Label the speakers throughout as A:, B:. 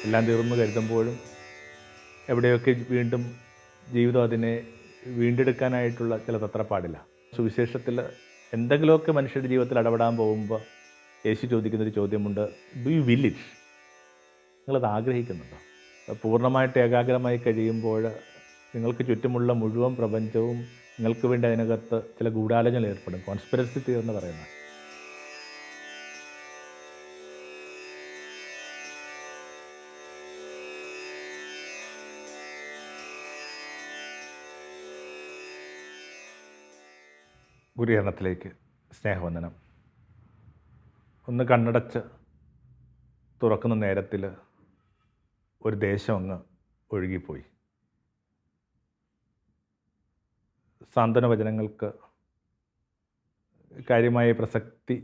A: എല്ലാം തീർന്നു കരുതുമ്പോഴും എവിടെയൊക്കെ വീണ്ടും ജീവിതം അതിനെ വീണ്ടെടുക്കാനായിട്ടുള്ള ചില തത്രപ്പാടില്ല. സുവിശേഷത്തിൽ എന്തെങ്കിലുമൊക്കെ മനുഷ്യരുടെ ജീവിതത്തിൽ ഇടപെടാൻ പോകുമ്പോൾ യേശു ചോദിക്കുന്നൊരു ചോദ്യമുണ്ട്, ഡു യു വിൽ ഇറ്റ്? നിങ്ങളത് ആഗ്രഹിക്കുന്നുണ്ടോ? പൂർണ്ണമായിട്ട് ഏകാഗ്രമായി കഴിയുമ്പോൾ നിങ്ങൾക്ക് ചുറ്റുമുള്ള മുഴുവൻ പ്രപഞ്ചവും നിങ്ങൾക്ക് വേണ്ടി അതിനകത്ത് ചില ഗൂഢാലോചന ഏർപ്പെടും. കോൺസ്പിറസി തിയറി എന്ന് പറയുന്നത്. ഗുരുകരണത്തിലേക്ക് സ്നേഹവന്ദനം. ഒന്ന് കണ്ണടച്ച് തുറക്കുന്ന നേരത്തിൽ ഒരു ദേശം അങ്ങ് ഒഴുകിപ്പോയി. സാന്ത്വന വചനങ്ങൾക്ക് കാര്യമായ പ്രസക്തി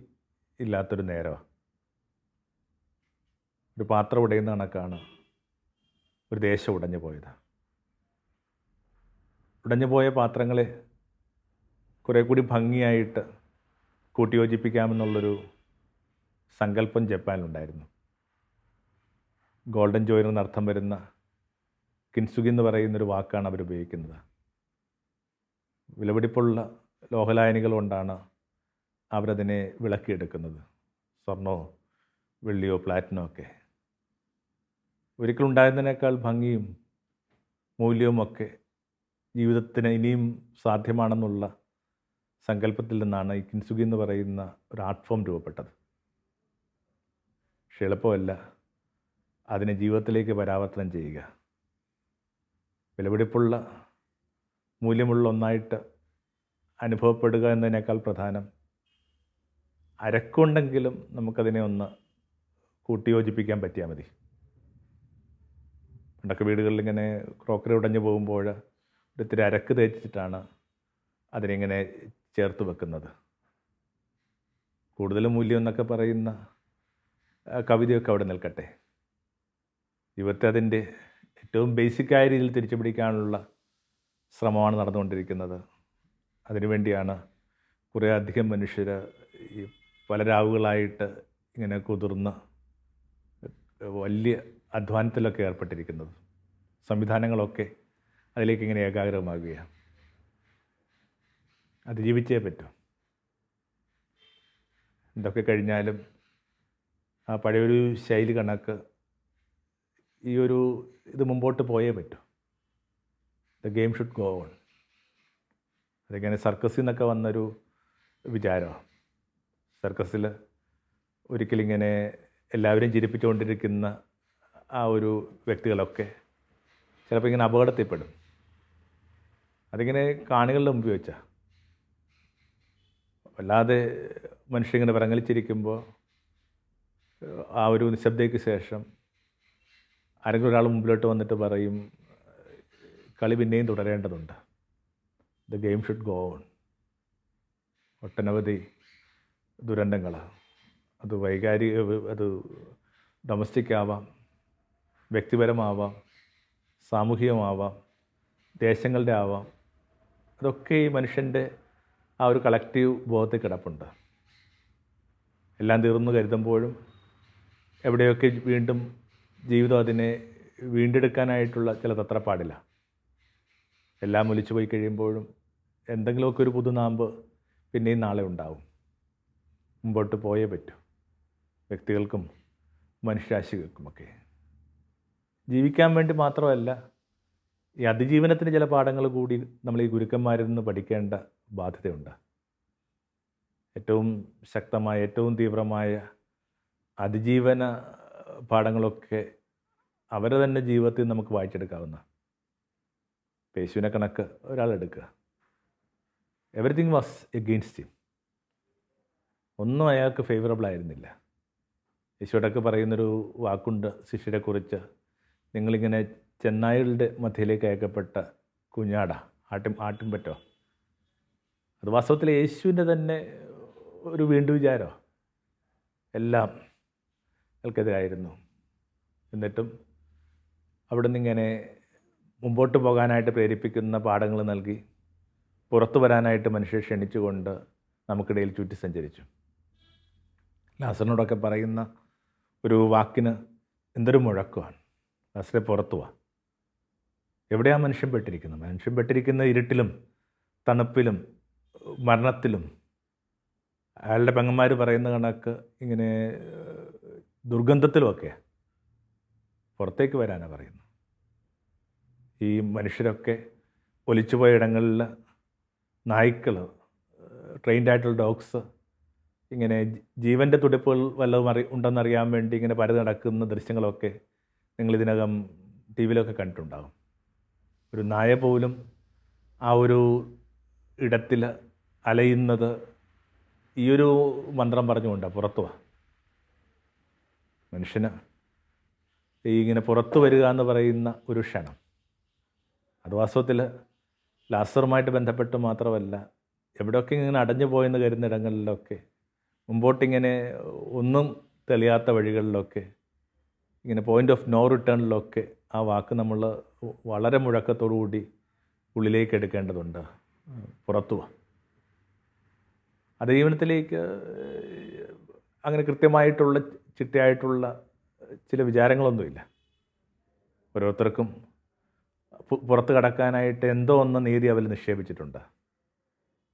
A: ഇല്ലാത്തൊരു നേരമാണ്. ഒരു പാത്രം ഉടയുന്ന കണക്കാണ് ഒരു ദേശം ഉടഞ്ഞു പോയത്. ഉടഞ്ഞുപോയ പാത്രങ്ങളെ കുറേ കൂടി ഭംഗിയായിട്ട് കൂട്ടിയോജിപ്പിക്കാമെന്നുള്ളൊരു സങ്കല്പം ജപ്പാനിലുണ്ടായിരുന്നു. ഗോൾഡൻ ജോയർ എന്നർത്ഥം വരുന്ന കിൻസുഗി എന്ന് പറയുന്നൊരു വാക്കാണ് അവരുപയോഗിക്കുന്നത്. വിലപിടിപ്പുള്ള ലോഹലായനികൾ കൊണ്ടാണ് അവരതിനെ വിളക്കിയെടുക്കുന്നത്. സ്വർണ്ണമോ വെള്ളിയോ പ്ലാറ്റിനോ ഒക്കെ. ഒരിക്കലുണ്ടായിരുന്നതിനേക്കാൾ ഭംഗിയും മൂല്യവുമൊക്കെ ജീവിതത്തിന് ഇനിയും സാധ്യമാണെന്നുള്ള സങ്കല്പത്തിൽ നിന്നാണ് ഈ കിൻസുഗി എന്ന് പറയുന്ന ഒരു ആർട്ട് ഫോം രൂപപ്പെട്ടത്. പക്ഷെ എളുപ്പമല്ല അതിനെ ജീവിതത്തിലേക്ക് പരാവർത്തനം ചെയ്യുക. വിലപിടിപ്പുള്ള മൂല്യമുള്ള ഒന്നായിട്ട് അനുഭവപ്പെടുക എന്നതിനേക്കാൾ പ്രധാനം അരക്കുണ്ടെങ്കിലും നമുക്കതിനെ ഒന്ന് കൂട്ടിയോജിപ്പിക്കാൻ പറ്റിയാൽ മതി. പണ്ടൊക്കെ വീടുകളിൽ ഇങ്ങനെ ക്രോക്കറി ഉടഞ്ഞു പോകുമ്പോൾ ഒരിത്തിരി അരക്ക് തേച്ചിട്ടാണ് അതിനിങ്ങനെ ചേർത്ത് വെക്കുന്നത്. കൂടുതൽ മൂല്യം എന്നൊക്കെ പറയുന്ന കവിതയൊക്കെ അവിടെ നിൽക്കട്ടെ. ജീവിതത്തെ അതിൻ്റെ ഏറ്റവും ബേസിക്കായ രീതിയിൽ തിരിച്ചു പിടിക്കാനുള്ള ശ്രമമാണ് നടന്നുകൊണ്ടിരിക്കുന്നത്. അതിനുവേണ്ടിയാണ് കുറേ അധികം മനുഷ്യർ ഈ പല രാവുകളായിട്ട് ഇങ്ങനെ കുതിർന്ന് വലിയ അധ്വാനത്തിലൊക്കെ ഏർപ്പെട്ടിരിക്കുന്നത്. സംവിധാനങ്ങളൊക്കെ അതിലേക്ക് ഇങ്ങനെ ഏകാഗ്രമാകുകയാണ്. അതിജീവിച്ചേ പറ്റും. എന്തൊക്കെ കഴിഞ്ഞാലും ആ പഴയൊരു ശൈലി കണക്ക് ഈ ഒരു ഇത് മുമ്പോട്ട് പോയേ പറ്റൂ. The game should go on. അതിങ്ങനെ സർക്കസിൽ നിന്നൊക്കെ വന്നൊരു വിചാരമാണ്. സർക്കസിൽ ഒരിക്കലിങ്ങനെ എല്ലാവരെയും ചിരിപ്പിച്ചുകൊണ്ടിരിക്കുന്ന ആ ഒരു വ്യക്തികളൊക്കെ ചിലപ്പോൾ ഇങ്ങനെ അപകടത്തിൽപ്പെടും. അതിങ്ങനെ കാണികളുടെ മുമ്പിൽ വെച്ചാൽ വല്ലാതെ മനുഷ്യരിങ്ങനെ വിറങ്ങലിച്ചിരിക്കുമ്പോൾ ആ ഒരു നിശബ്ദതയ്ക്ക് ശേഷം ആരെങ്കിലും ഒരാൾ മുമ്പിലോട്ട് വന്നിട്ട് പറയും, കളി പിന്നെയും തുടരേണ്ടതുണ്ട്. The game should go on. ഒട്ടനവധി ദുരന്തങ്ങൾ, അത് അത് ഡൊമസ്റ്റിക് ആവാം, വ്യക്തിപരമാവാം, സാമൂഹികമാവാം, ദേശങ്ങളുടെ ആവാം. അതൊക്കെ ഈ മനുഷ്യൻ്റെ ആ ഒരു കളക്റ്റീവ് ബോധത്തിൽ കിടപ്പുണ്ട്. എല്ലാം തീർന്നു കരുതുമ്പോഴും എവിടെയൊക്കെ വീണ്ടും ജീവിതം അതിനെ വീണ്ടെടുക്കാനായിട്ടുള്ള ചില തത്രപ്പാടില്ല. എല്ലാം ഒലിച്ചു പോയി കഴിയുമ്പോഴും എന്തെങ്കിലുമൊക്കെ ഒരു പുതുനാമ്പ് പിന്നെയും നാളെ ഉണ്ടാവും. മുമ്പോട്ട് പോയേ പറ്റൂ. വ്യക്തികൾക്കും മനുഷ്യരാശികൾക്കുമൊക്കെ ജീവിക്കാൻ വേണ്ടി മാത്രമല്ല, ഈ അതിജീവനത്തിന് ചില പാഠങ്ങൾ കൂടി നമ്മൾ ഈ ഗുരുക്കന്മാരിൽ നിന്ന് പഠിക്കേണ്ട ബാധ്യതയുണ്ട്. ഏറ്റവും ശക്തമായ, ഏറ്റവും തീവ്രമായ അതിജീവന പാഠങ്ങളൊക്കെ അവരെ തന്നെ ജീവിതത്തിൽ നമുക്ക് വായിച്ചെടുക്കാവുന്ന. യേശുവിനെ കണക്ക് ഒരാളെടുക്കുക. Everything was against him. ഒന്നും അയാൾക്ക് ഫേവറബിൾ ആയിരുന്നില്ല. യേശുവിടൊക്കെ പറയുന്നൊരു വാക്കുണ്ട് ശിഷ്യരെക്കുറിച്ച്, നിങ്ങളിങ്ങനെ ചെന്നായ്ക്കളുടെ മധ്യയിലേക്ക് അയക്കപ്പെട്ട കുഞ്ഞാട, ആട്ടിൻ പറ്റോ. അത് വാസ്തവത്തിൽ യേശുവിൻ്റെ തന്നെ ഒരു വീണ്ടു വിചാരമോ. എല്ലാം അയാൾക്കെതിരായിരുന്നു. എന്നിട്ടും അവിടെ നിന്നിങ്ങനെ മുമ്പോട്ട് പോകാനായിട്ട് പ്രേരിപ്പിക്കുന്ന പാഠങ്ങൾ നൽകി പുറത്തു വരാനായിട്ട് മനുഷ്യരെ ക്ഷണിച്ചുകൊണ്ട് നമുക്കിടയിൽ ചുറ്റി സഞ്ചരിച്ചു. ലാസറിനോടൊക്കെ പറയുന്ന ഒരു വാക്കിന് എന്തൊരു മുഴക്കമാണ്. പാസ്റ്ററെ പുറത്തു വാ. എവിടെയാണ് മനുഷ്യൻ പെട്ടിരിക്കുന്നത്? മനുഷ്യൻ പെട്ടിരിക്കുന്ന ഇരുട്ടിലും തണുപ്പിലും മരണത്തിലും. അയാളുടെ പെങ്ങന്മാർ പറയുന്ന കണക്ക് ഇങ്ങനെ ദുർഗന്ധത്തിലുമൊക്കെ പുറത്തേക്ക് വരാനാണ് പറയുന്നത്. ഈ മനുഷ്യരൊക്കെ ഒലിച്ചുപോയ ഇടങ്ങളിൽ നായ്ക്കൾ, ട്രെയിൻഡ് ആയിട്ടുള്ള ഡോഗ്സ് ഇങ്ങനെ ജീവൻ്റെ തുടിപ്പുകൾ വല്ലതും ഉണ്ടെന്നറിയാൻ വേണ്ടി ഇങ്ങനെ പരതി നടക്കുന്ന ദൃശ്യങ്ങളൊക്കെ നിങ്ങളിതിനകം ടി വിയിലൊക്കെ കണ്ടിട്ടുണ്ടാകും. ഒരു നായ പോലും ആ ഒരു ഇടത്തിൽ അലയുന്നത് ഈ ഒരു മന്ത്രം പറഞ്ഞുകൊണ്ടാണ്, പുറത്തു വാ. മനുഷ്യന് ഇങ്ങനെ പുറത്തു വരിക എന്ന് പറയുന്ന ഒരു ക്ഷണം, അത് വാസ്തവത്തിൽ ലാസറുമായിട്ട് ബന്ധപ്പെട്ട് മാത്രമല്ല, എവിടെയൊക്കെ ഇങ്ങനെ അടഞ്ഞു പോയെന്ന് കരുതുന്ന ഇടങ്ങളിലൊക്കെ, മുമ്പോട്ടിങ്ങനെ ഒന്നും തെളിയാത്ത വഴികളിലൊക്കെ, ഇങ്ങനെ പോയിൻ്റ് ഓഫ് നോ റിട്ടേണിലൊക്കെ ആ വാക്ക് നമ്മൾ വളരെ മുഴക്കത്തോടുകൂടി ഉള്ളിലേക്ക് എടുക്കേണ്ടതുണ്ട്. പുറത്തു വാ. അത് ജീവനത്തിലേക്ക് അങ്ങനെ കൃത്യമായിട്ടുള്ള ചിട്ടയായിട്ടുള്ള ചില വിചാരങ്ങളൊന്നുമില്ല. ഓരോരുത്തർക്കും പുറത്ത് കടക്കാനായിട്ട് എന്തോ ഒന്ന് നീതി അവർ നിക്ഷേപിച്ചിട്ടുണ്ട്.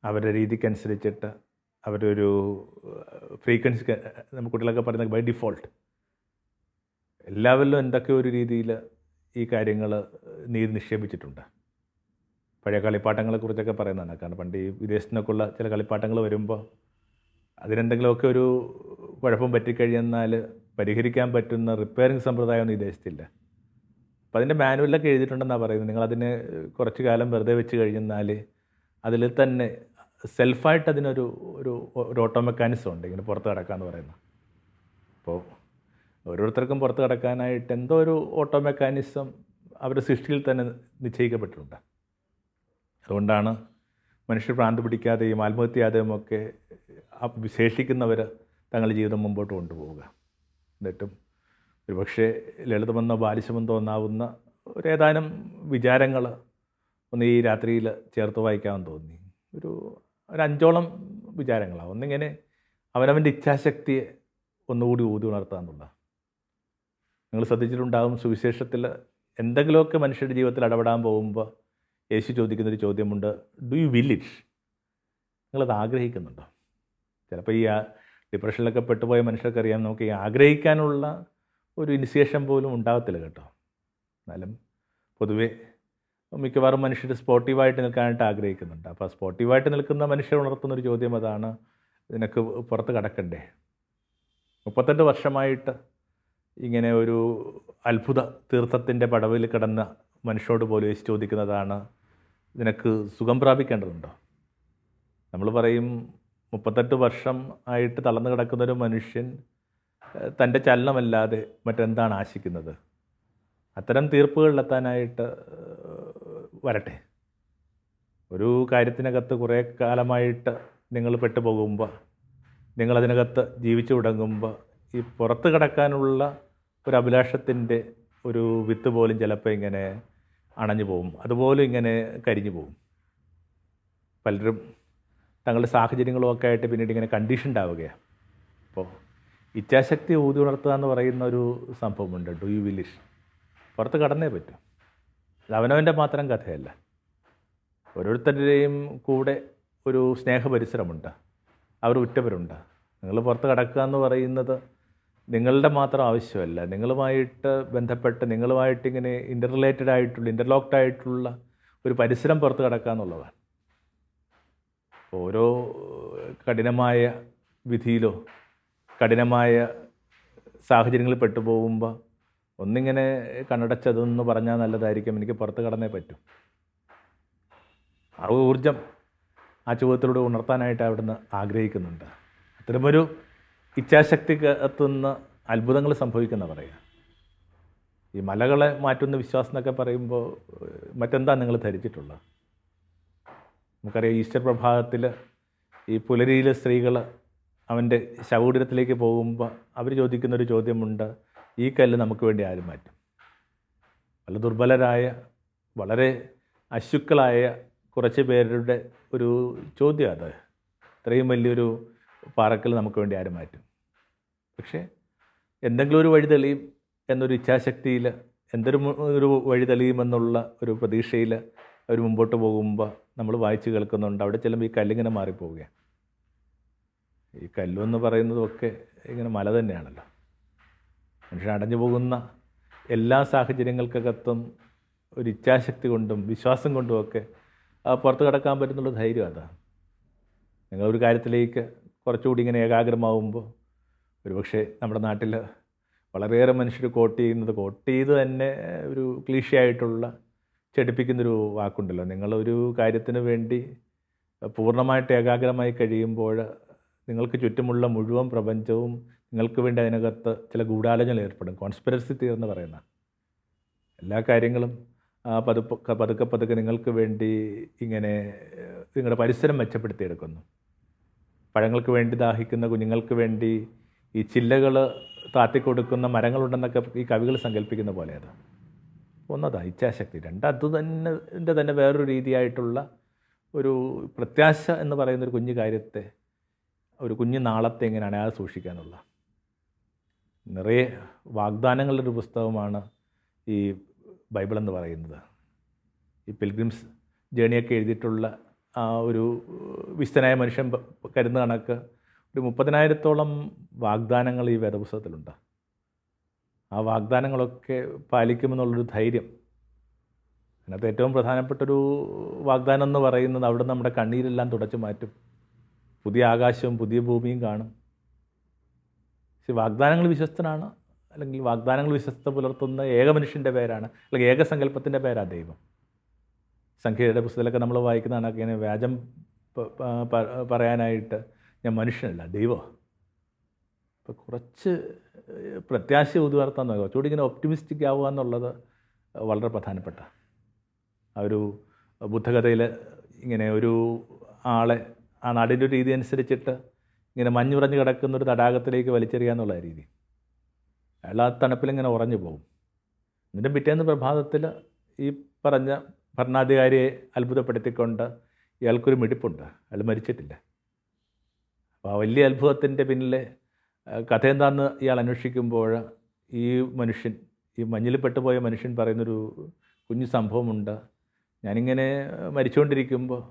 A: അവരുടെ രീതിക്കനുസരിച്ചിട്ട് അവരുടെ ഒരു ഫ്രീക്വൻസി, നമ്മൾ കുട്ടികളൊക്കെ പറയുന്നത് ബൈ ഡിഫോൾട്ട് എല്ലാവരിലും എന്തൊക്കെ ഒരു രീതിയിൽ ഈ കാര്യങ്ങൾ നീതി നിക്ഷേപിച്ചിട്ടുണ്ട്. പഴയ കളിപ്പാട്ടങ്ങളെക്കുറിച്ചൊക്കെ പറയുന്നതാണ്. കാരണം പണ്ട് ഈ വിദേശത്തു നിന്നൊക്കെയുള്ള ചില കളിപ്പാട്ടങ്ങൾ വരുമ്പോൾ അതിനെന്തെങ്കിലുമൊക്കെ ഒരു കുഴപ്പം പറ്റിക്കഴിഞ്ഞാൽ പരിഹരിക്കാൻ പറ്റുന്ന റിപ്പയറിങ് സമ്പ്രദായമൊന്നും ഈ ദേശത്തില്ല. അപ്പോൾ അതിൻ്റെ മാനുവലൊക്കെ എഴുതിയിട്ടുണ്ടെന്നാണ് പറയുന്നത്. നിങ്ങളതിന് കുറച്ച് കാലം വെറുതെ വെച്ച് കഴിഞ്ഞാൽ അതിൽ തന്നെ സെൽഫായിട്ട് അതിനൊരു ഒരു ഒരു ഓട്ടോ മെക്കാനിസം ഉണ്ട്, ഇങ്ങനെ പുറത്ത് കിടക്കാമെന്ന് പറയുന്നത്. അപ്പോൾ ഓരോരുത്തർക്കും പുറത്ത് കിടക്കാനായിട്ട് എന്തോ ഒരു ഓട്ടോ മെക്കാനിസം അവരുടെ സൃഷ്ടിയിൽ തന്നെ നിശ്ചയിക്കപ്പെട്ടിട്ടുണ്ട്. അതുകൊണ്ടാണ് മനുഷ്യർ ഭ്രാന്ത് പിടിക്കാതെയും ആത്മഹത്യ ചെയ്യാതെയുമൊക്കെ വിശേഷിക്കുന്നവർ തങ്ങളുടെ ജീവിതം മുമ്പോട്ട് കൊണ്ടുപോവുക. എന്നിട്ടും ഒരുപക്ഷെ ലളിതമെന്നോ ബാലിശമെന്നോ തോന്നാവുന്ന ഒരേതാനും വിചാരങ്ങൾ ഒന്ന് ഈ രാത്രിയിൽ ചേർത്ത് വായിക്കാമെന്ന് തോന്നി. ഒരു 5ഓളം വിചാരങ്ങളാണ്. ഒന്നിങ്ങനെ അവനവൻ്റെ ഇച്ഛാശക്തിയെ ഒന്നുകൂടി ഊതി ഉണർത്തുക എന്നുള്ള. നിങ്ങൾ ശ്രദ്ധിച്ചിട്ടുണ്ടാകും, സുവിശേഷത്തിൽ എന്തെങ്കിലുമൊക്കെ മനുഷ്യരുടെ ജീവിതത്തിൽ ഇടപെടാൻ പോകുമ്പോൾ യേശു ചോദിക്കുന്നൊരു ചോദ്യമുണ്ട്, ഡു യു വിൽ ഇറ്റ്? നിങ്ങളത് ആഗ്രഹിക്കുന്നുണ്ടോ? ചിലപ്പോൾ ഈ ഡിപ്രഷനിലൊക്കെ പെട്ടുപോയ മനുഷ്യർക്കറിയാം, നമുക്ക് ഈ ആഗ്രഹിക്കാനുള്ള ഒരു ഇനിഷ്യേഷൻ പോലും ഉണ്ടാകത്തില്ല കേട്ടോ. എന്നാലും പൊതുവേ മിക്കവാറും മനുഷ്യർ സ്പോർട്ടീവായിട്ട് നിൽക്കാനായിട്ട് ആഗ്രഹിക്കുന്നുണ്ട്. അപ്പോൾ സ്പോർട്ടീവായിട്ട് നിൽക്കുന്ന മനുഷ്യർ ഉണർത്തുന്നൊരു ചോദ്യം അതാണ്, നിനക്ക് പുറത്ത് കടക്കണ്ടേ? 38 വർഷമായിട്ട് ഇങ്ങനെ ഒരു അത്ഭുത തീർത്ഥത്തിൻ്റെ പടവിൽ കിടന്ന മനുഷ്യരോട് പോലും യേശു ചോദിക്കുന്നതാണ്, നിനക്ക് സുഖം പ്രാപിക്കേണ്ടതുണ്ടോ? നമ്മൾ പറയും 38 വർഷം ആയിട്ട് തളർന്നു കിടക്കുന്നൊരു മനുഷ്യൻ തൻ്റെ ചലനമല്ലാതെ മറ്റെന്താണ് ആശിക്കുന്നത്? അത്തരം തീർപ്പുകളിലെത്താനായിട്ട് വരട്ടെ. ഒരു കാര്യത്തിനകത്ത് കുറേ കാലമായിട്ട് നിങ്ങൾ പെട്ടുപോകുമ്പോൾ, നിങ്ങളതിനകത്ത് ജീവിച്ചു തുടങ്ങുമ്പോൾ ഈ പുറത്ത് കിടക്കാനുള്ള ഒരു അഭിലാഷത്തിൻ്റെ ഒരു വിത്ത് പോലും ചിലപ്പോൾ ഇങ്ങനെ അണഞ്ഞു പോകും, അതുപോലും ഇങ്ങനെ കരിഞ്ഞു പോകും. പലരും തങ്ങളുടെ സാഹചര്യങ്ങളുമൊക്കെ ആയിട്ട് പിന്നീട് ഇങ്ങനെ കണ്ടീഷൻഡ് ആവുകയാണ്. അപ്പോൾ ഇച്ഛാശക്തി ഊതി ഉണർത്തുക എന്ന് പറയുന്ന ഒരു സംഭവമുണ്ട്, ഡു യു വിൽ ഇറ്റ്. പുറത്ത് കടന്നേ പറ്റും. അത് അവനവൻ്റെ മാത്രം കഥയല്ല, ഓരോരുത്തരുടെയും കൂടെ ഒരു സ്നേഹപരിസരമുണ്ട്, അവർ ഉറ്റവരുണ്ട്. നിങ്ങൾ പുറത്ത് കടക്കുക എന്ന് പറയുന്നത് നിങ്ങളുടെ മാത്രം ആവശ്യമല്ല, നിങ്ങളുമായിട്ട് ബന്ധപ്പെട്ട് നിങ്ങളുമായിട്ടിങ്ങനെ ഇൻ്റർറിലേറ്റഡ് ആയിട്ടുള്ള ഇൻ്റർലോക്ഡ് ആയിട്ടുള്ള ഒരു പരിസരം പുറത്ത് കടക്കുക എന്നുള്ളതാണ്. ഓരോ കഠിനമായ വിധിയിലോ കഠിനമായ സാഹചര്യങ്ങളിൽ പെട്ടുപോകുമ്പോൾ ഒന്നിങ്ങനെ കണ്ണടച്ചതെന്ന് പറഞ്ഞാൽ നല്ലതായിരിക്കും, എനിക്ക് പുറത്ത് കടന്നേ പറ്റും. ആ ഊർജം ആ ചോദ്യത്തിലൂടെ ഉണർത്താനായിട്ട് അവിടുന്ന് ആഗ്രഹിക്കുന്നുണ്ട്. അത്തരമൊരു ഇച്ഛാശക്തിക്കകത്തുനിന്ന് അത്ഭുതങ്ങൾ സംഭവിക്കുന്ന പറയുക. ഈ മലകളെ മാറ്റുന്ന വിശ്വാസം എന്നൊക്കെ പറയുമ്പോൾ മറ്റെന്താ നിങ്ങൾ ധരിച്ചിട്ടുള്ളത്? നമുക്കറിയാം, ഈസ്റ്റർ പ്രഭാതത്തിൽ ഈ പുലരിയിലെ സ്ത്രീകൾ അവൻ്റെ ശവകുടീരത്തിലേക്ക് പോകുമ്പോൾ അവർ ചോദിക്കുന്നൊരു ചോദ്യമുണ്ട്, ഈ കല്ല് നമുക്ക് വേണ്ടി ആരും മാറ്റും? വളരെ ദുർബലരായ, വളരെ അശുക്കളായ കുറച്ച് പേരുടെ ഒരു ചോദ്യം അത്. ഇത്രയും വലിയൊരു പാറക്കൽ നമുക്ക് വേണ്ടി ആരും മാറ്റും? പക്ഷേ എന്തെങ്കിലും ഒരു വഴി തെളിയും എന്നൊരു ഇച്ഛാശക്തിയിൽ, ഒരു വഴി തെളിയുമെന്നുള്ള ഒരു പ്രതീക്ഷയിൽ അവർ മുമ്പോട്ട് പോകുമ്പോൾ നമ്മൾ വായിച്ച് കേൾക്കുന്നുണ്ട്. അവിടെ ചെല്ലുമ്പോൾ ഈ കല്ലിങ്ങനെ മാറിപ്പോവുകയാണ്. ഈ കല്ലെന്ന് പറയുന്നതൊക്കെ ഇങ്ങനെ മല തന്നെയാണല്ലോ. മനുഷ്യൻ അടഞ്ഞു പോകുന്ന എല്ലാ സാഹചര്യങ്ങൾക്കകത്തും ഒരു ഇച്ഛാശക്തി കൊണ്ടും വിശ്വാസം കൊണ്ടുമൊക്കെ പുറത്ത് കടക്കാൻ പറ്റുന്നുള്ള ധൈര്യം അതാണ്. നിങ്ങളൊരു കാര്യത്തിലേക്ക് കുറച്ചുകൂടി ഇങ്ങനെ ഏകാഗ്രമാവുമ്പോൾ ഒരുപക്ഷെ നമ്മുടെ നാട്ടിൽ വളരെയേറെ മനുഷ്യർ കോട്ട് ചെയ്ത് തന്നെ ഒരു ക്ലീശയായിട്ടുള്ള ചെടിപ്പിക്കുന്നൊരു വാക്കുണ്ടല്ലോ. നിങ്ങളൊരു കാര്യത്തിന് വേണ്ടി പൂർണ്ണമായിട്ട് ഏകാഗ്രമായി കഴിയുമ്പോൾ നിങ്ങൾക്ക് ചുറ്റുമുള്ള മുഴുവൻ പ്രപഞ്ചവും നിങ്ങൾക്ക് വേണ്ടി അതിനകത്ത് ചില ഗൂഢാലോചന ഏർപ്പെടും. കോൺസ്പിറസി തിയറി എന്ന് പറയുന്ന എല്ലാ കാര്യങ്ങളും പതുക്കെ നിങ്ങൾക്ക് വേണ്ടി ഇങ്ങനെ നിങ്ങളുടെ പരിസരം മെച്ചപ്പെടുത്തിയെടുക്കുന്നു. പഴങ്ങൾക്ക് വേണ്ടി ദാഹിക്കുന്ന കുഞ്ഞുങ്ങൾക്ക് വേണ്ടി ഈ ചില്ലകൾ താത്തിക്കൊടുക്കുന്ന മരങ്ങളുണ്ടെന്നൊക്കെ ഈ കവികൾ സങ്കല്പിക്കുന്ന പോലെ അത് ഒന്നതാ ഇച്ഛാശക്തി. തന്നെ വേറൊരു രീതിയായിട്ടുള്ള ഒരു പ്രത്യാശ എന്ന് പറയുന്നൊരു കുഞ്ഞു കാര്യത്തെ, ഒരു കുഞ്ഞു നാളത്തെ എങ്ങനെ അണയാതെ സൂക്ഷിക്കാനുള്ള നിറയെ വാഗ്ദാനങ്ങളുടെ ഒരു പുസ്തകമാണ് ഈ ബൈബിൾ എന്ന് പറയുന്നത്. ഈ പിൽഗ്രിംസ് ജേണിയൊക്കെ എഴുതിയിട്ടുള്ള ആ ഒരു വിശുദ്ധനായ മനുഷ്യൻ കരുതുന്ന കണക്ക് ഒരു 30,000-ഓളം വാഗ്ദാനങ്ങൾ ഈ വേദപുസ്തകത്തിലുണ്ട്. ആ വാഗ്ദാനങ്ങളൊക്കെ പാലിക്കുമെന്നുള്ളൊരു ധൈര്യം. അതിനകത്ത് ഏറ്റവും പ്രധാനപ്പെട്ടൊരു വാഗ്ദാനം എന്ന് പറയുന്നത് അവിടെ നമ്മുടെ കണ്ണീരെല്ലാം തുടച്ചു മാറ്റും, പുതിയ ആകാശവും പുതിയ ഭൂമിയും കാണും. പക്ഷേ വാഗ്ദാനങ്ങൾ വിശ്വസ്തനാണ്, അല്ലെങ്കിൽ വാഗ്ദാനങ്ങൾ വിശ്വസ്ത പുലർത്തുന്ന ഏക മനുഷ്യൻ്റെ പേരാണ്, അല്ലെങ്കിൽ ഏകസങ്കല്പത്തിൻ്റെ പേരാണ് ദൈവം. സംഖ്യയുടെ പുസ്തകത്തിലൊക്കെ നമ്മൾ വായിക്കുന്ന കണക്ക് ഇങ്ങനെ വ്യാജം പറയാനായിട്ട് ഞാൻ മനുഷ്യനല്ല, ദൈവമാണ്. അപ്പോൾ കുറച്ച് പ്രത്യാശ ഉയർത്താൻ നോക്കുക, കുറച്ചുകൂടി ഇങ്ങനെ ഒപ്റ്റിമിസ്റ്റിക് ആവുക എന്നുള്ളത് വളരെ പ്രധാനപ്പെട്ട. ആ ഒരു ബുദ്ധകഥയിൽ ഇങ്ങനെ ഒരു ആളെ ആ നാടിൻ്റെ ഒരു രീതി അനുസരിച്ചിട്ട് ഇങ്ങനെ മഞ്ഞുറഞ്ഞ് കിടക്കുന്നൊരു തടാകത്തിലേക്ക് വലിച്ചെറിയുക എന്നുള്ള രീതി. അയാൾ ആ തണുപ്പിലിങ്ങനെ ഉറഞ്ഞു പോകും. എന്നിട്ടും പിറ്റേന്ന് പ്രഭാതത്തിൽ ഈ പറഞ്ഞ ഭരണാധികാരിയെ അത്ഭുതപ്പെടുത്തിക്കൊണ്ട് ഇയാൾക്കൊരു മിടിപ്പുണ്ട്, അയാൾ മരിച്ചിട്ടില്ല. അപ്പോൾ ആ വലിയ അത്ഭുതത്തിൻ്റെ പിന്നിലെ കഥ എന്താണെന്ന് ഇയാൾ അന്വേഷിക്കുമ്പോൾ ഈ മനുഷ്യൻ, ഈ മഞ്ഞിൽ പെട്ടുപോയ മനുഷ്യൻ പറയുന്നൊരു കുഞ്ഞു സംഭവമുണ്ട്. ഞാനിങ്ങനെ മരിച്ചുകൊണ്ടിരിക്കുമ്പോൾ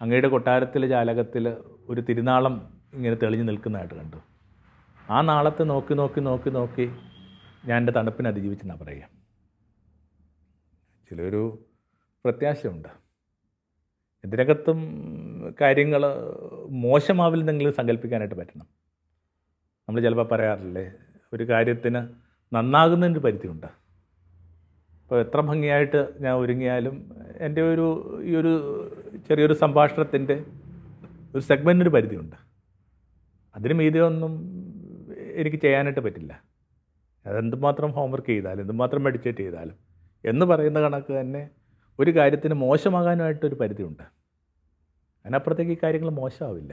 A: അങ്ങയുടെ കൊട്ടാരത്തിലെ ജാലകത്തിൽ ഒരു തിരുനാളം ഇങ്ങനെ തെളിഞ്ഞു നിൽക്കുന്നതായിട്ട് കണ്ടു. ആ നാളത്തെ നോക്കി നോക്കി നോക്കി നോക്കി ഞാൻ എൻ്റെ തണുപ്പിനെ അതിജീവിച്ചെന്നാണ് പറയുക. ചിലൊരു പ്രത്യാശയുണ്ട്. ഇതിനകത്തും കാര്യങ്ങൾ മോശമാവില്ലെന്നെങ്കിലും സങ്കല്പിക്കാനായിട്ട് പറ്റണം. നമ്മൾ ചിലപ്പോൾ പറയാറില്ലേ, ഒരു കാര്യത്തിന് നന്നാകുന്നതിൻ്റെ പരിധിയുണ്ട്. അപ്പോൾ എത്ര ഭംഗിയായിട്ട് ഞാൻ ഒരുങ്ങിയാലും എൻ്റെ ഈ ഒരു ചെറിയൊരു സംഭാഷണത്തിൻ്റെ ഒരു സെഗ്മെൻറ്റിനൊരു പരിധിയുണ്ട്. അതിന് മീതിയൊന്നും എനിക്ക് ചെയ്യാനായിട്ട് പറ്റില്ല. അതെന്തുമാത്രം ഹോംവർക്ക് ചെയ്താലും എന്തുമാത്രം മെഡിറ്റേറ്റ് ചെയ്താലും എന്ന് പറയുന്ന കണക്ക് തന്നെ ഒരു കാര്യത്തിന് മോശമാകാനുമായിട്ടൊരു പരിധിയുണ്ട്. അതിനപ്പുറത്തേക്ക് ഈ കാര്യങ്ങൾ മോശമാവില്ല.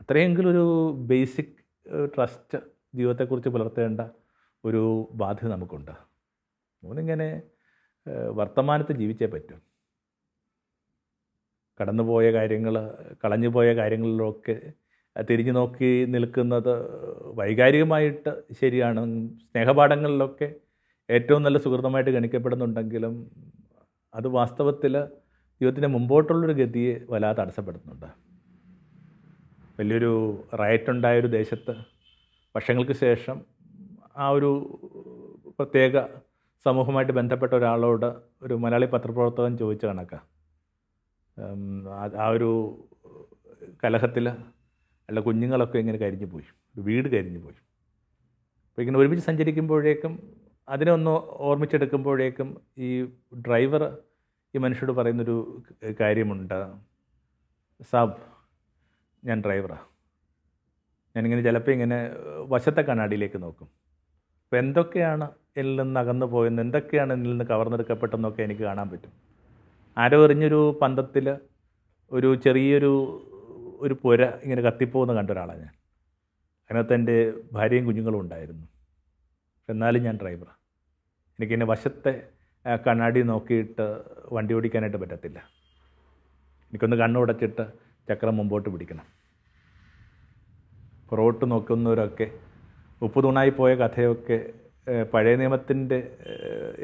A: അത്രയെങ്കിലും ഒരു ബേസിക് ട്രസ്റ്റ് ജീവിതത്തെക്കുറിച്ച് പുലർത്തേണ്ട ഒരു ബാധ്യത നമുക്കുണ്ട്. മൂന്നിങ്ങനെ വർത്തമാനത്ത് ജീവിച്ചേ പറ്റും. കടന്നുപോയ കാര്യങ്ങൾ, കളഞ്ഞുപോയ കാര്യങ്ങളിലൊക്കെ തിരിഞ്ഞു നോക്കി നിൽക്കുന്നത് വൈകാരികമായിട്ട് ശരിയാണ്. സ്നേഹപാഠങ്ങളിലൊക്കെ ഏറ്റവും നല്ല സുഹൃത്തമായിട്ട് ഗണിക്കപ്പെടുന്നുണ്ടെങ്കിലും അത് വാസ്തവത്തിൽ ജീവിതത്തിൻ്റെ മുമ്പോട്ടുള്ളൊരു ഗതിയെ വല്ലാതെ തടസ്സപ്പെടുത്തുന്നുണ്ട്. വലിയൊരു റയറ്റുണ്ടായൊരു ദേശത്ത് വർഷങ്ങൾക്ക് ശേഷം ആ ഒരു പ്രത്യേക സമൂഹമായിട്ട് ബന്ധപ്പെട്ട ഒരാളോട് ഒരു മലയാളി പത്രപ്രവർത്തകൻ ചോദിച്ച കണക്കാണ്, ആ ഒരു കലഹത്തിൽ അല്ല കുഞ്ഞുങ്ങളൊക്കെ ഇങ്ങനെ കരിഞ്ഞു പോയി, ഒരു വീട് കരിഞ്ഞു പോയി. അപ്പോൾ ഇങ്ങനെ ഒരുമിച്ച് സഞ്ചരിക്കുമ്പോഴേക്കും അതിനെ ഒന്ന് ഓർമ്മിച്ചെടുക്കുമ്പോഴേക്കും ഈ ഡ്രൈവർ ഈ മനുഷ്യരോട് പറയുന്നൊരു കാര്യമുണ്ട്, സാബ് ഞാൻ ഡ്രൈവറാണ്, ഞാനിങ്ങനെ ചിലപ്പോൾ ഇങ്ങനെ വശത്തെ കണ്ണാടിയിലേക്ക് നോക്കും. അപ്പോൾ എന്തൊക്കെയാണ് എന്നിൽ നിന്ന് അകന്നു പോയെന്ന്, എന്തൊക്കെയാണ് എന്നിൽ നിന്ന് കവർന്നെടുക്കപ്പെട്ടെന്നൊക്കെ എനിക്ക് കാണാൻ പറ്റും. ആരോ എറിഞ്ഞൊരു പന്തത്തിൽ ഒരു ചെറിയൊരു പുര ഇങ്ങനെ കത്തിപ്പോകുന്ന കണ്ട ഒരാളാണ് ഞാൻ. അതിനകത്ത് എൻ്റെ ഭാര്യയും കുഞ്ഞുങ്ങളും ഉണ്ടായിരുന്നു. എന്നാലും ഞാൻ ഡ്രൈവറാണ്. എനിക്കെന്നെ വശത്തെ കണ്ണാടി നോക്കിയിട്ട് വണ്ടി ഓടിക്കാനായിട്ട് പറ്റത്തില്ല. എനിക്കൊന്ന് കണ്ണുടച്ചിട്ട് ചക്രം മുമ്പോട്ട് പിടിക്കണം. പുറകോട്ട് നോക്കുന്നവരൊക്കെ ഉപ്പ് തൂണായി പോയ കഥയൊക്കെ പഴയ നിയമത്തിൻ്റെ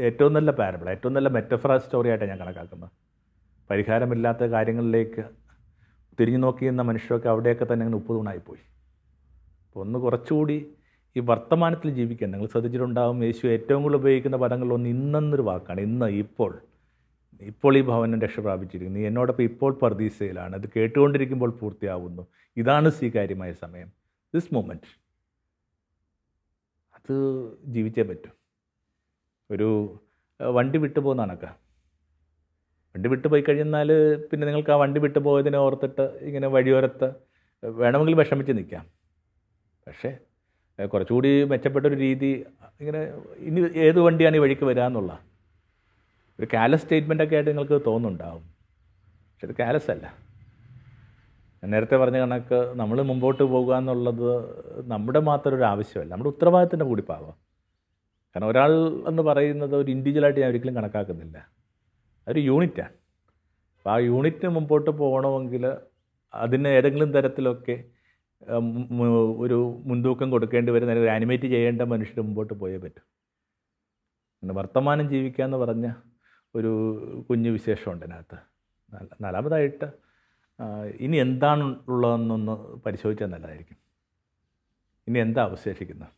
A: ഏറ്റവും നല്ല പാരബിൾ, ഏറ്റവും നല്ല മെറ്റഫറ സ്റ്റോറിയായിട്ടാണ് ഞാൻ കണക്കാക്കുന്നത്. പരിഹാരമില്ലാത്ത കാര്യങ്ങളിലേക്ക് തിരിഞ്ഞു നോക്കിയിരുന്ന മനുഷ്യരൊക്കെ അവിടെയൊക്കെ തന്നെ അങ്ങനെ ഉപ്പുതൂണായിപ്പോയി. അപ്പോൾ ഒന്ന് കുറച്ചുകൂടി ഈ വർത്തമാനത്തിൽ ജീവിക്കാൻ നിങ്ങൾ ശ്രദ്ധിച്ചിട്ടുണ്ടാകും. യേശു ഏറ്റവും കൂടുതൽ ഉപയോഗിക്കുന്ന പദങ്ങളിലൊന്ന് ഇന്നെന്നൊരു വാക്കാണ്. ഇന്ന്, ഇപ്പോൾ ഈ ഭവനം രക്ഷ പ്രാപിച്ചിരിക്കുന്നു, നീ എന്നോടൊപ്പം ഇപ്പോൾ പർദീസയിലാണ്, അത് കേട്ടുകൊണ്ടിരിക്കുമ്പോൾ പൂർത്തിയാവുന്നു, ഇതാണ് സ്വീകാര്യമായ സമയം, ദിസ് മൊമെൻറ്റ്. അത് ജീവിച്ചേ പറ്റും. ഒരു വണ്ടി വിട്ടുപോകുന്ന കണക്ക്. വണ്ടി വിട്ടു പോയി കഴിഞ്ഞാൽ പിന്നെ നിങ്ങൾക്ക് ആ വണ്ടി വിട്ടു പോയതിനെ ഓർത്തിട്ട് ഇങ്ങനെ വഴിയോരത്ത് വേണമെങ്കിൽ വിഷമിച്ച് നിൽക്കാം. പക്ഷേ കുറച്ചുകൂടി മെച്ചപ്പെട്ടൊരു രീതി ഇങ്ങനെ ഇനി ഏത് വണ്ടിയാണ് ഈ വഴിക്ക് വരിക എന്നുള്ള ഒരു കാലസ് സ്റ്റേറ്റ്മെൻറ്റൊക്കെ ആയിട്ട് നിങ്ങൾക്ക് തോന്നുന്നുണ്ടാവും. പക്ഷെ ഇത് കാലസ് അല്ല. ഞാൻ നേരത്തെ പറഞ്ഞ കണക്ക് നമ്മൾ മുമ്പോട്ട് പോകുക എന്നുള്ളത് നമ്മുടെ മാത്രം ഒരു ആവശ്യമല്ല, നമ്മുടെ ഉത്തരവാദിത്തത്തിൻ്റെ കൂടി പാവാം. കാരണം ഒരാൾ എന്ന് പറയുന്നത് ഒരു ഇൻഡിവിജ്വലായിട്ട് ഞാൻ ഒരിക്കലും കണക്കാക്കുന്നില്ല, അതൊരു യൂണിറ്റാണ്. അപ്പോൾ ആ യൂണിറ്റിന് മുമ്പോട്ട് പോകണമെങ്കിൽ അതിന് ഏതെങ്കിലും തരത്തിലൊക്കെ ഒരു മുൻതൂക്കം കൊടുക്കേണ്ടി വരുന്ന, അല്ലെങ്കിൽ ആനിമേറ്റ് ചെയ്യേണ്ട മനുഷ്യർ മുമ്പോട്ട് പോയേ പറ്റും. പിന്നെ വർത്തമാനം ജീവിക്കുക എന്ന് പറഞ്ഞ ഒരു കുഞ്ഞു വിശേഷമുണ്ട് അതിനകത്ത്. നാലാമതായിട്ട് ഇനി എന്താണ് ഉള്ളതെന്നൊന്ന് പരിശോധിച്ചാൽ നല്ലതായിരിക്കും. ഇനി എന്താ അവശേഷിക്കുന്നത്?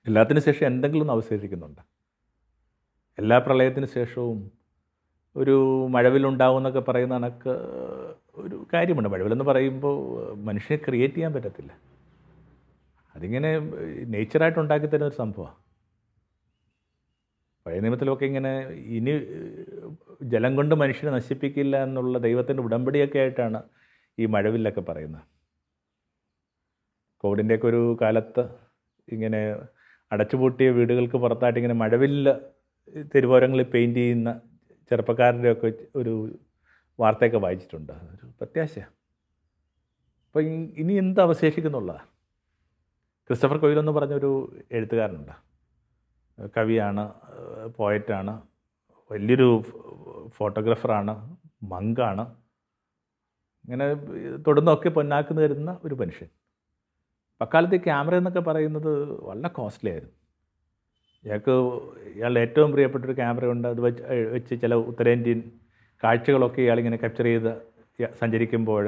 A: എല്ലാത്തിനു ശേഷം എന്തെങ്കിലും ഒന്ന് അവശേഷിക്കുന്നുണ്ട്. എല്ലാ പ്രളയത്തിന് ശേഷവും ഒരു മഴവിലുണ്ടാവുമെന്നൊക്കെ പറയുന്ന കണക്ക് ഒരു കാര്യമുണ്ട്. മഴവിലെന്ന് പറയുമ്പോൾ മനുഷ്യനെ ക്രിയേറ്റ് ചെയ്യാൻ പറ്റത്തില്ല, അതിങ്ങനെ നേച്ചറായിട്ട് ഉണ്ടാക്കി തരുന്ന ഒരു സംഭവമാണ്. പഴയ നിയമത്തിലൊക്കെ ഇങ്ങനെ ഇനി ജലം കൊണ്ട് മനുഷ്യനെ നശിപ്പിക്കില്ല എന്നുള്ള ദൈവത്തിൻ്റെ ഉടമ്പടിയൊക്കെ ആയിട്ടാണ് ഈ മഴവില്ലൊക്കെ പറയുന്നത്. കോവിഡിൻ്റെയൊക്കെ ഒരു കാലത്ത് ഇങ്ങനെ അടച്ചുപൂട്ടിയ വീടുകൾക്ക് പുറത്തായിട്ട് ഇങ്ങനെ മഴവില്ല് തെരുവോരങ്ങളിൽ പെയിൻറ്റ് ചെയ്യുന്ന ചെറുപ്പക്കാരുടെയൊക്കെ ഒരു വാർത്തയൊക്കെ വായിച്ചിട്ടുണ്ട്. ഒരു പ്രത്യാശയാണ്. അപ്പോൾ ഇനി എന്ത് അവശേഷിക്കുന്നുള്ളതാണ്. ക്രിസ്റ്റഫർ കൊയ്ലോ എന്ന് പറഞ്ഞൊരു എഴുത്തുകാരനുണ്ട്, കവിയാണ്, പോയറ്റാണ്, വലിയൊരു ഫോട്ടോഗ്രാഫറാണ്, മങ്കാണ്. ഇങ്ങനെ തൊടുന്നൊക്കെ പൊന്നാക്കുന്ന തരുന്ന ഒരു മനുഷ്യൻ. അക്കാലത്ത് ഈ ക്യാമറ എന്നൊക്കെ പറയുന്നത് വളരെ കോസ്റ്റ്ലി ആയിരുന്നു. ഇയാളുടെ ഏറ്റവും പ്രിയപ്പെട്ടൊരു ക്യാമറയുണ്ട്. അത് വെച്ച് ചില ഉത്തരേന്ത്യൻ കാഴ്ചകളൊക്കെ ഇയാളിങ്ങനെ ക്യാപ്ചർ ചെയ്ത് സഞ്ചരിക്കുമ്പോൾ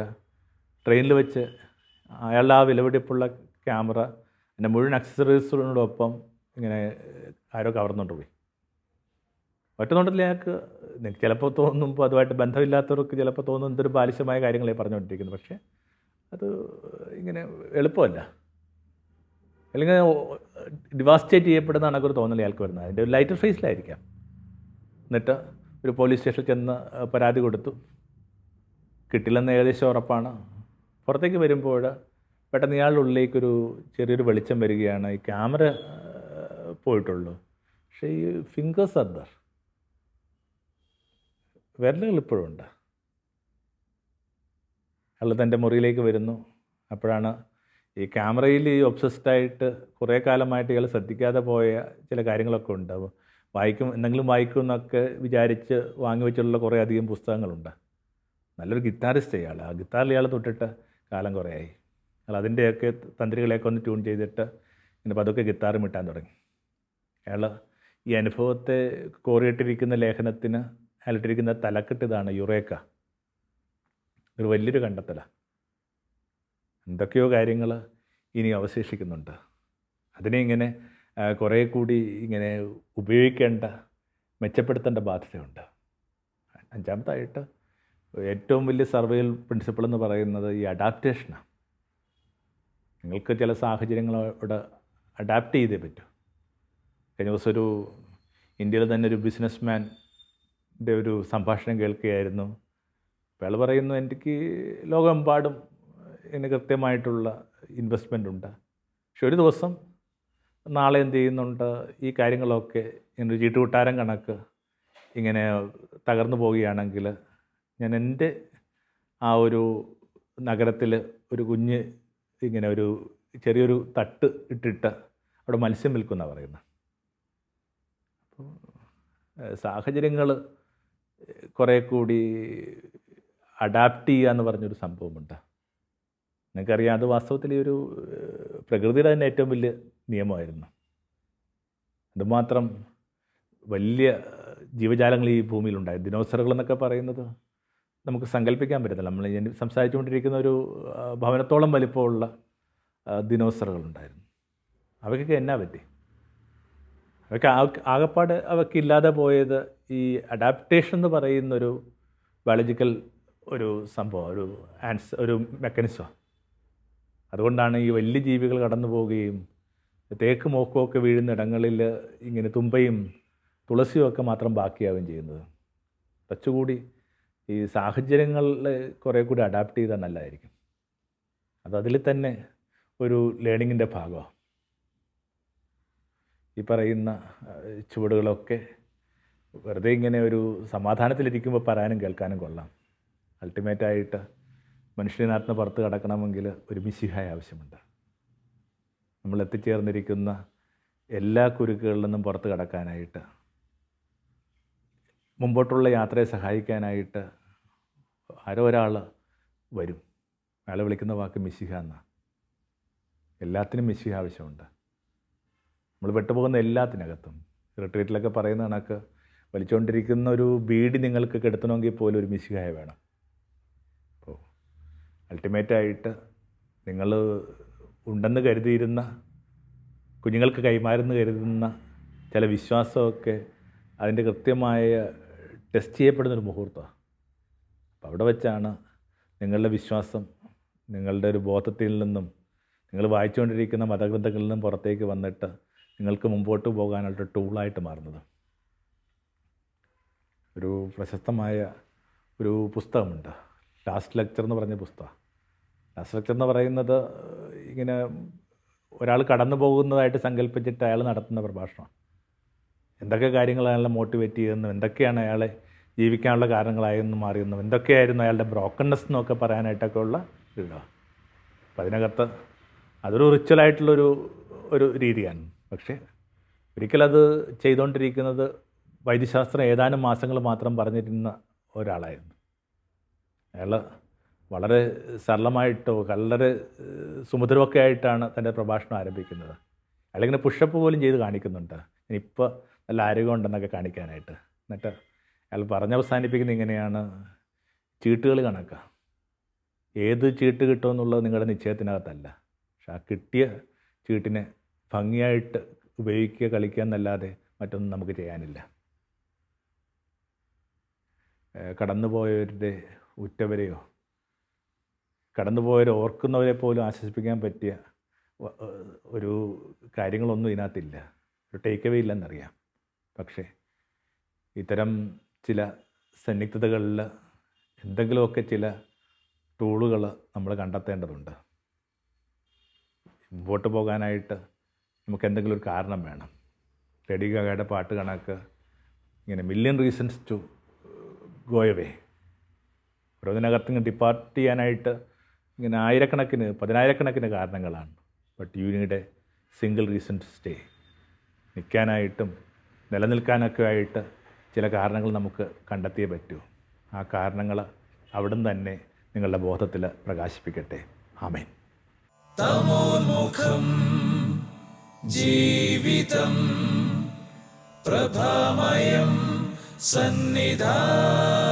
A: ട്രെയിനിൽ വെച്ച് അയാളുടെ ആ വിലപിടിപ്പുള്ള ക്യാമറ എൻ്റെ മുഴുവൻ അക്സസറീസിനോടൊപ്പം ഇങ്ങനെ ആരോ കവർന്നുകൊണ്ട് പോയി. ഒറ്റ നോട്ടത്തിൽ അയാൾക്ക് ചിലപ്പോൾ തോന്നുമ്പോൾ അതുമായിട്ട് ബന്ധമില്ലാത്തവർക്ക് ചിലപ്പോൾ തോന്നും എന്തൊരു ബാലിശമായ കാര്യങ്ങളെ പറഞ്ഞുകൊണ്ടിരിക്കുന്നു. പക്ഷേ അത് ഇങ്ങനെ എളുപ്പമല്ല, അല്ലെങ്കിൽ ഡിവാസ്റ്റേറ്റ് ചെയ്യപ്പെടുന്ന കണക്കൊരു തോന്നൽ അയാൾക്ക് വരുന്നത്. അതിൻ്റെ ഒരു ലൈറ്റർ ഫേസിലായിരിക്കാം. എന്നിട്ട് ഒരു പോലീസ് സ്റ്റേഷനിൽ ചെന്ന് പരാതി കൊടുത്തു, കിട്ടില്ലെന്ന് ഏകദേശം ഉറപ്പാണ്. പുറത്തേക്ക് വരുമ്പോൾ പെട്ടെന്ന് ഇയാളുടെ ഉള്ളിലേക്കൊരു ചെറിയൊരു വെളിച്ചം വരികയാണ്. ഈ ക്യാമറ പോയിട്ടുള്ളൂ, പക്ഷേ ഈ ഫിംഗേഴ്സ് ആർ ദർ, വിരലുകൾ ഇപ്പോഴും ഉണ്ട്. അയാൾ തൻ്റെ മുറിയിലേക്ക് വരുന്നു. അപ്പോഴാണ് ഈ ക്യാമറയിൽ ഈ ഒബ്സസ്ഡായിട്ട് കുറേ കാലമായിട്ട് ഇയാൾ ശ്രദ്ധിക്കാതെ പോയ ചില കാര്യങ്ങളൊക്കെ ഉണ്ട്. എന്തെങ്കിലും വായിക്കും എന്നൊക്കെ വിചാരിച്ച് വാങ്ങി വെച്ചിട്ടുള്ള കുറേ അധികം പുസ്തകങ്ങളുണ്ട്. നല്ലൊരു ഗിത്താറിസ്റ്റ് ഇയാൾ. ആ ഗിത്താറിൽ ഇയാൾ തൊട്ടിട്ട് കാലം കുറേയായി. അയാൾ അതിൻ്റെയൊക്കെ തന്ത്രികളെയൊക്കെ ഒന്ന് ട്യൂൺ ചെയ്തിട്ട് ഇങ്ങനെ പതുക്കെ ഗിത്താറ് മിട്ടാൻ തുടങ്ങി. അയാൾ ഈ അനുഭവത്തെ കോറിയിട്ടിരിക്കുന്ന ലേഖനത്തിന് അയാളിട്ടിരിക്കുന്ന തലക്കെട്ട് ഇതാണ്, യുറേക്ക. ഒരു വലിയൊരു കണ്ടെത്തലാണ്. എന്തൊക്കെയോ കാര്യങ്ങൾ ഇനി അവശേഷിക്കുന്നുണ്ട്. അതിനെ ഇങ്ങനെ കുറേ കൂടി ഇങ്ങനെ ഉപയോഗിക്കേണ്ട, മെച്ചപ്പെടുത്തേണ്ട ബാധ്യതയുണ്ട്. അഞ്ചാമതായിട്ട് ഏറ്റവും വലിയ സർവൈവൽ പ്രിൻസിപ്പിൾ എന്ന് പറയുന്നത് ഈ അഡാപ്റ്റേഷനാണ്. നിങ്ങൾക്ക് ചില സാഹചര്യങ്ങളോട് അഡാപ്റ്റ് ചെയ്തേ പറ്റൂ. കഴിഞ്ഞ ദിവസം ഒരു ഇന്ത്യയിൽ തന്നെ ഒരു ബിസിനസ്മാൻ്റെ ഒരു സംഭാഷണം കേൾക്കുകയായിരുന്നു. അപ്പോൾ അയാൾ പറയുന്നു, എനിക്ക് ലോകമെമ്പാടും ഇതിന് കൃത്യമായിട്ടുള്ള ഇൻവെസ്റ്റ്മെൻ്റ് ഉണ്ട്, പക്ഷെ ഒരു ദിവസം നാളെ എന്ത് ചെയ്യുന്നുണ്ട്, ഈ കാര്യങ്ങളൊക്കെ ഇങ്ങനെ ചീട്ടുകൂട്ടാരം കണക്ക് ഇങ്ങനെ തകർന്നു പോവുകയാണെങ്കിൽ ഞാൻ എൻ്റെ ആ ഒരു നഗരത്തിൽ ഒരു കുഞ്ഞ് ഇങ്ങനെ ഒരു ചെറിയൊരു തട്ട് ഇട്ടിട്ട് അവിടെ മത്സ്യം വിൽക്കുമെന്നാണ് പറയുന്നത്. അപ്പോൾ സാഹചര്യങ്ങൾ കുറേ കൂടി അഡാപ്റ്റ് ചെയ്യുക എന്ന് പറഞ്ഞൊരു സംഭവമുണ്ട്. നിങ്ങൾക്കറിയാം, അത് വാസ്തവത്തിൽ ഈ ഒരു പ്രകൃതിയുടെ തന്നെ ഏറ്റവും വലിയ നിയമമായിരുന്നു. അതുമാത്രം വലിയ ജീവജാലങ്ങൾ ഈ ഭൂമിയിലുണ്ടായി. ദിനോസറുകൾ എന്നൊക്കെ പറയുന്നത് നമുക്ക് സങ്കല്പിക്കാൻ പറ്റത്തില്ല. നമ്മൾ ഞാൻ സംസാരിച്ചുകൊണ്ടിരിക്കുന്ന ഒരു ഭവനത്തോളം വലിപ്പമുള്ള ദിനോസറുകളുണ്ടായിരുന്നു. അവയ്ക്കൊക്കെ എന്നാ പറ്റി? അവയ്ക്ക് ആകപ്പാട് അവയ്ക്കില്ലാതെ പോയത് ഈ അഡാപ്റ്റേഷൻ എന്ന് പറയുന്നൊരു ബയോളജിക്കൽ ഒരു സംഭവം, ഒരു മെക്കാനിസമാണ്. അതുകൊണ്ടാണ് ഈ വലിയ ജീവികൾ കടന്നു പോവുകയും തേക്ക് മോക്കമൊക്കെ വീഴുന്ന ഇടങ്ങളിൽ ഇങ്ങനെ തുമ്പയും തുളസിയും ഒക്കെ മാത്രം ബാക്കിയാവുകയും ചെയ്യുന്നത്. കുറച്ചുകൂടി ഈ സാഹചര്യങ്ങളിൽ കുറേ കൂടി അഡാപ്റ്റ് ചെയ്താൽ നല്ലതായിരിക്കും. അതിൽ തന്നെ ഒരു ലേണിങ്ങിൻ്റെ ഭാഗമാണ്. ഈ പറയുന്ന ചുവടുകളൊക്കെ വെറുതെ ഇങ്ങനെ ഒരു സമാധാനത്തിലിരിക്കുമ്പോൾ പറയാനും കേൾക്കാനും കൊള്ളാം. അൾട്ടിമേറ്റായിട്ട് മനുഷ്യനകത്ത് പുറത്ത് കടക്കണമെങ്കിൽ ഒരു മിശിഹായ ആവശ്യമുണ്ട്. നമ്മൾ എത്തിച്ചേർന്നിരിക്കുന്ന എല്ലാ കുരുക്കുകളിൽ നിന്നും പുറത്ത് കടക്കാനായിട്ട്, മുമ്പോട്ടുള്ള യാത്രയെ സഹായിക്കാനായിട്ട് ആരോ ഒരാൾ വരും. അയാൾ വിളിക്കുന്ന വാക്ക് മിശിഹ എന്നാണ്. എല്ലാത്തിനും മിശിഹ ആവശ്യമുണ്ട്. നമ്മൾ പെട്ടുപോകുന്ന എല്ലാത്തിനകത്തും റിട്രീറ്റിലൊക്കെ പറയുന്ന കണക്ക് വലിച്ചുകൊണ്ടിരിക്കുന്ന ഒരു ബീഡി നിങ്ങൾക്ക് കെടുത്തണമെങ്കിൽ പോലും ഒരു മിശിഹായ വേണം. അപ്പോൾ അൾട്ടിമേറ്റായിട്ട് നിങ്ങൾ ഉണ്ടെന്ന് കരുതിയിരുന്ന, കുഞ്ഞുങ്ങൾക്ക് കൈമാറുന്നു കരുതുന്ന ചില വിശ്വാസമൊക്കെ അതിൻ്റെ കൃത്യമായ ടെസ്റ്റ് ചെയ്യപ്പെടുന്നൊരു മുഹൂർത്തമാണ്. അപ്പോൾ അവിടെ വെച്ചാണ് നിങ്ങളുടെ വിശ്വാസം നിങ്ങളുടെ ഒരു ബോധത്തിൽ നിന്നും, നിങ്ങൾ വായിച്ചുകൊണ്ടിരിക്കുന്ന മതഗ്രന്ഥങ്ങളിൽ നിന്നും പുറത്തേക്ക് വന്നിട്ട് നിങ്ങൾക്ക് മുമ്പോട്ട് പോകാനുള്ള ടൂളായിട്ട് മാറുന്നത്. ഒരു പ്രശസ്തമായ ഒരു പുസ്തകമുണ്ട്, ലാസ്റ്റ് ലെക്ചർ എന്ന് പറഞ്ഞ പുസ്തകം. ലാസ്റ്റ് ലെക്ചർ എന്ന് പറയുന്നത് ഇങ്ങനെ ഒരാൾ കടന്നു പോകുന്നതായിട്ട് സങ്കല്പിച്ചിട്ട് അയാൾ നടത്തുന്ന പ്രഭാഷണം. എന്തൊക്കെ കാര്യങ്ങൾ അയാളെ മോട്ടിവേറ്റ് ചെയ്യുന്നു, എന്തൊക്കെയാണ് അയാളെ ജീവിക്കാനുള്ള കാരണങ്ങളായെന്നും മാറിയെന്നും, എന്തൊക്കെയായിരുന്നു അയാളുടെ ബ്രോക്കൺനെസ് എന്നൊക്കെ പറയാനായിട്ടൊക്കെ ഉള്ള ഇതാണ്. അപ്പം അതിനകത്ത് അതൊരു റിച്വലായിട്ടുള്ളൊരു രീതിയാണ്. പക്ഷേ ഒരിക്കലത് ചെയ്തുകൊണ്ടിരിക്കുന്നത് വൈദ്യശാസ്ത്രം ഏതാനും മാസങ്ങൾ മാത്രം പറഞ്ഞിരുന്ന ഒരാളായിരുന്നു. അയാൾ വളരെ സരളമായിട്ടോ വളരെ സുമധുരമൊക്കെ ആയിട്ടാണ് തൻ്റെ പ്രഭാഷണം ആരംഭിക്കുന്നത്. അയാളിങ്ങനെ പുഷപ്പ് പോലും ചെയ്ത് കാണിക്കുന്നുണ്ട്, ഇപ്പോൾ നല്ല ആരോഗ്യമുണ്ടെന്നൊക്കെ കാണിക്കാനായിട്ട്. എന്നിട്ട് അയാൾ പറഞ്ഞവസാനിപ്പിക്കുന്ന ഇങ്ങനെയാണ്: ചീട്ടുകൾ കണക്കാം, ഏത് ചീട്ട് കിട്ടുമെന്നുള്ളത് നിങ്ങളുടെ നിശ്ചയത്തിനകത്തല്ല. പക്ഷെ ആ കിട്ടിയ ചീട്ടിനെ ഭംഗിയായിട്ട് ഉപയോഗിക്കുക, കളിക്കുക എന്നല്ലാതെ മറ്റൊന്നും നമുക്ക് ചെയ്യാനില്ല. കടന്നുപോയവരുടെ ഉറ്റവരെയോ കടന്നുപോയവരെ ഓർക്കുന്നവരെ പോലും ആശ്വസിപ്പിക്കാൻ പറ്റിയ ഒരു കാര്യങ്ങളൊന്നും ഇതിനകത്തില്ല. ഒരു ടേക്ക് അവേ ഇല്ലെന്നറിയാം. പക്ഷേ ഇത്തരം ചില സന്നിഗ്ധതകളിൽ എന്തെങ്കിലുമൊക്കെ ചില ടൂളുകൾ നമ്മൾ കണ്ടെത്തേണ്ടതുണ്ട്. മുമ്പോട്ട് പോകാനായിട്ട് നമുക്ക് എന്തെങ്കിലും ഒരു കാരണം വേണം. ലേഡി ഗാഗയുടെ പാട്ട് കണക്ക് ഇങ്ങനെ million reasons to go away. ഓരോന്നിനകത്ത് ഇങ്ങനെ ഡിപ്പാർട്ട് ചെയ്യാനായിട്ട് ഇങ്ങനെ ആയിരക്കണക്കിന് പതിനായിരക്കണക്കിന് കാരണങ്ങളാണ്. But you need a single reason to stay. നിൽക്കാനായിട്ടും നിലനിൽക്കാനൊക്കെ ആയിട്ട് ചില കാരണങ്ങൾ നമുക്ക് കണ്ടെത്തിയേ പറ്റൂ. ആ കാരണങ്ങൾ അവിടുന്ന് തന്നെ നിങ്ങളുടെ ബോധത്തിൽ പ്രകാശിപ്പിക്കട്ടെ. ആമേൻ.
B: തമോന്മുഖം ജീവിതം പ്രഭാമയം സന്നിധാനം.